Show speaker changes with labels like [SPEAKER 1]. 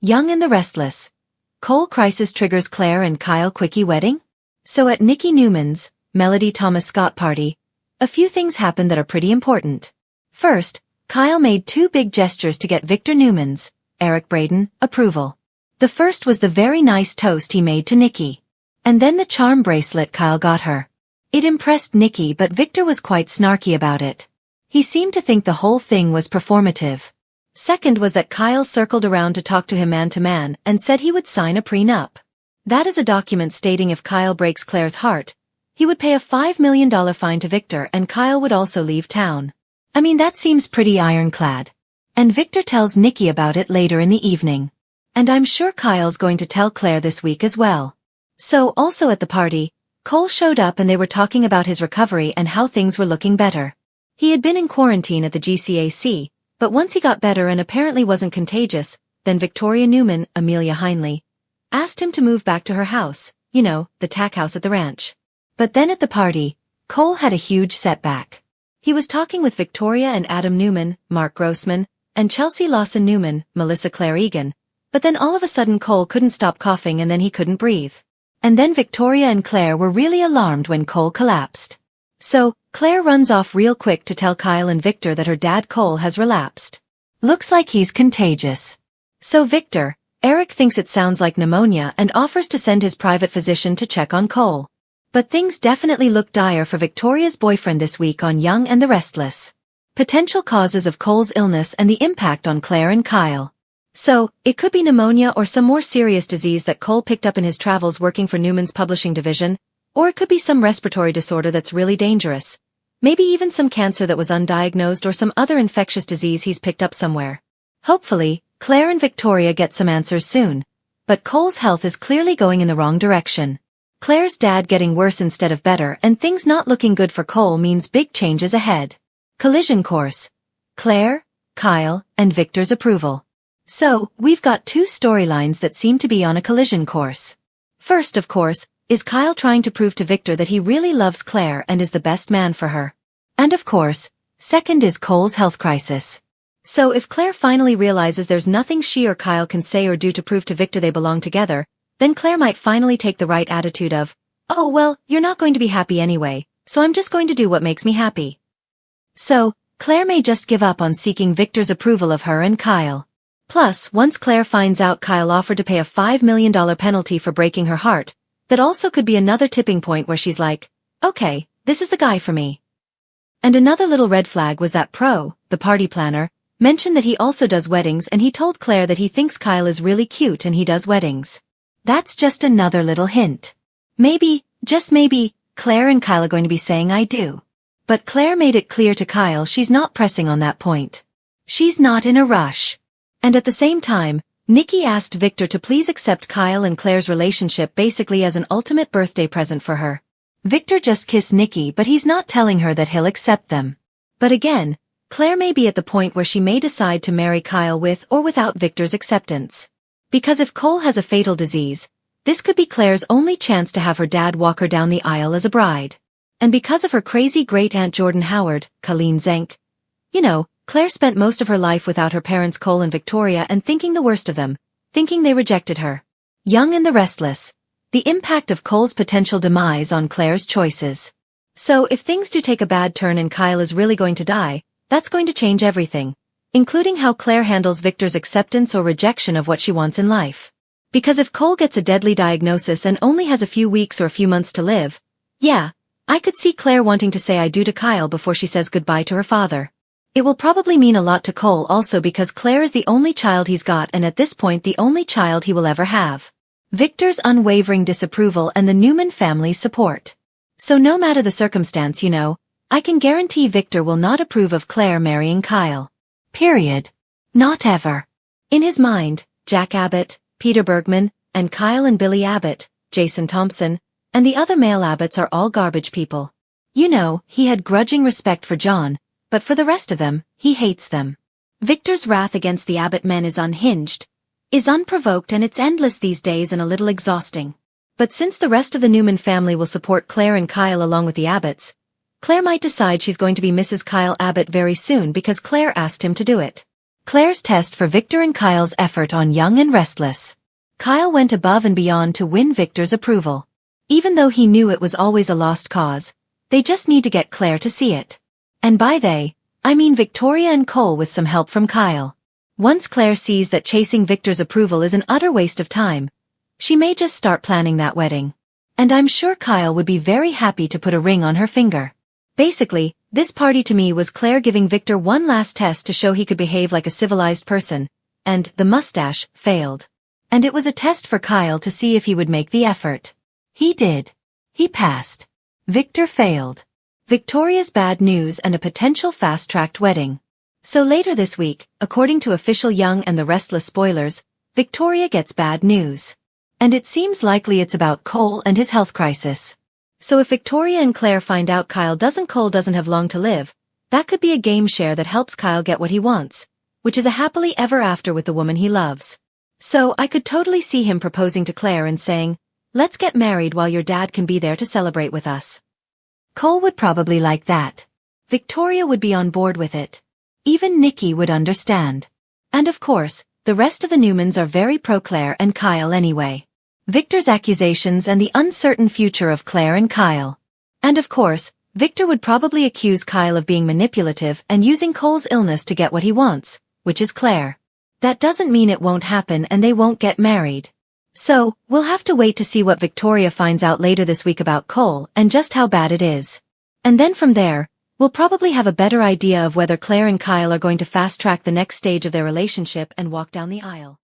[SPEAKER 1] Young and the Restless. Cole crisis triggers Claire and Kyle quickie wedding? So at Nikki Newman's, Melody Thomas Scott party, a few things happened that are pretty important. First, Kyle made two big gestures to get Victor Newman's, Eric Braden, approval. The first was the very nice toast he made to Nikki. And then the charm bracelet Kyle got her. It impressed Nikki, but Victor was quite snarky about it. He seemed to think the whole thing was performative. Second was that Kyle circled around to talk to him man-to-man and said he would sign a prenup. That is a document stating if Kyle breaks Claire's heart, he would pay a $5 million fine to Victor and Kyle would also leave town. I mean, that seems pretty ironclad. And Victor tells Nikki about it later in the evening. And I'm sure Kyle's going to tell Claire this week as well. So, also at the party, Cole showed up and they were talking about his recovery and how things were looking better. He had been in quarantine at the GCAC, but once he got better and apparently wasn't contagious, then Victoria Newman, Amelia Heinley, asked him to move back to her house, you know, the tack house at the ranch. But then at the party, Cole had a huge setback. He was talking with Victoria and Adam Newman, Mark Grossman, and Chelsea Lawson Newman, Melissa Claire Egan, but then all of a sudden Cole couldn't stop coughing and then he couldn't breathe. And then Victoria and Claire were really alarmed when Cole collapsed. So, Claire runs off real quick to tell Kyle and Victor that her dad Cole has relapsed. Looks like he's contagious. So Victor, Eric thinks it sounds like pneumonia and offers to send his private physician to check on Cole. But things definitely look dire for Victoria's boyfriend this week on Young and the Restless. Potential causes of Cole's illness and the impact on Claire and Kyle. So, it could be pneumonia or some more serious disease that Cole picked up in his travels working for Newman's publishing division, or it could be some respiratory disorder that's really dangerous. Maybe even some cancer that was undiagnosed or some other infectious disease he's picked up somewhere. Hopefully, Claire and Victoria get some answers soon. But Cole's health is clearly going in the wrong direction. Claire's dad getting worse instead of better and things not looking good for Cole means big changes ahead. Collision course. Claire, Kyle, and Victor's approval. So, we've got two storylines that seem to be on a collision course. First, of course, is Kyle trying to prove to Victor that he really loves Claire and is the best man for her. And of course, second is Cole's health crisis. So if Claire finally realizes there's nothing she or Kyle can say or do to prove to Victor they belong together, then Claire might finally take the right attitude of, oh well, you're not going to be happy anyway, so I'm just going to do what makes me happy. So, Claire may just give up on seeking Victor's approval of her and Kyle. Plus, once Claire finds out Kyle offered to pay a $5 million penalty for breaking her heart, that also could be another tipping point where she's like, okay, this is the guy for me. And another little red flag was that Pro, the party planner, mentioned that he also does weddings and he told Claire that he thinks Kyle is really cute and he does weddings. That's just another little hint. Maybe, just maybe, Claire and Kyle are going to be saying I do. But Claire made it clear to Kyle she's not pressing on that point. She's not in a rush. And at the same time, Nikki asked Victor to please accept Kyle and Claire's relationship basically as an ultimate birthday present for her. Victor just kissed Nikki, but he's not telling her that he'll accept them. But again, Claire may be at the point where she may decide to marry Kyle with or without Victor's acceptance. Because if Cole has a fatal disease, this could be Claire's only chance to have her dad walk her down the aisle as a bride. And because of her crazy great-aunt Jordan Howard, Colleen Zenk, you know, Claire spent most of her life without her parents Cole and Victoria and thinking the worst of them, thinking they rejected her. Young and the Restless. The impact of Cole's potential demise on Claire's choices. So if things do take a bad turn and Kyle is really going to die, that's going to change everything, including how Claire handles Victor's acceptance or rejection of what she wants in life. Because if Cole gets a deadly diagnosis and only has a few weeks or a few months to live, yeah, I could see Claire wanting to say I do to Kyle before she says goodbye to her father. It will probably mean a lot to Cole also because Claire is the only child he's got and at this point the only child he will ever have. Victor's unwavering disapproval and the Newman family's support. So no matter the circumstance, you know, I can guarantee Victor will not approve of Claire marrying Kyle. Period. Not ever. In his mind, Jack Abbott, Peter Bergman, and Kyle and Billy Abbott, Jason Thompson, and the other male Abbotts are all garbage people. You know, he had grudging respect for John, but for the rest of them, he hates them. Victor's wrath against the Abbott men is unhinged, is unprovoked and it's endless these days and a little exhausting. But since the rest of the Newman family will support Claire and Kyle along with the Abbotts, Claire might decide she's going to be Mrs. Kyle Abbott very soon because Claire asked him to do it. Claire's test for Victor and Kyle's effort on Young and Restless. Kyle went above and beyond to win Victor's approval. Even though he knew it was always a lost cause, they just need to get Claire to see it. And by they, I mean Victoria and Cole with some help from Kyle. Once Claire sees that chasing Victor's approval is an utter waste of time, she may just start planning that wedding. And I'm sure Kyle would be very happy to put a ring on her finger. Basically, this party to me was Claire giving Victor one last test to show he could behave like a civilized person, and the mustache failed. And it was a test for Kyle to see if he would make the effort. He did. He passed. Victor failed. Victoria's bad news and a potential fast-tracked wedding. So later this week, according to official Young and the Restless spoilers, Victoria gets bad news. And it seems likely it's about Cole and his health crisis. So if Victoria and Claire find out Cole doesn't have long to live, that could be a game share that helps Kyle get what he wants, which is a happily ever after with the woman he loves. So I could totally see him proposing to Claire and saying, "Let's get married while your dad can be there to celebrate with us." Cole would probably like that. Victoria would be on board with it. Even Nikki would understand. And of course, the rest of the Newmans are very pro-Claire and Kyle anyway. Victor's accusations and the uncertain future of Claire and Kyle. And of course, Victor would probably accuse Kyle of being manipulative and using Cole's illness to get what he wants, which is Claire. That doesn't mean it won't happen and they won't get married. So, we'll have to wait to see what Victoria finds out later this week about Cole and just how bad it is. And then from there, we'll probably have a better idea of whether Claire and Kyle are going to fast-track the next stage of their relationship and walk down the aisle.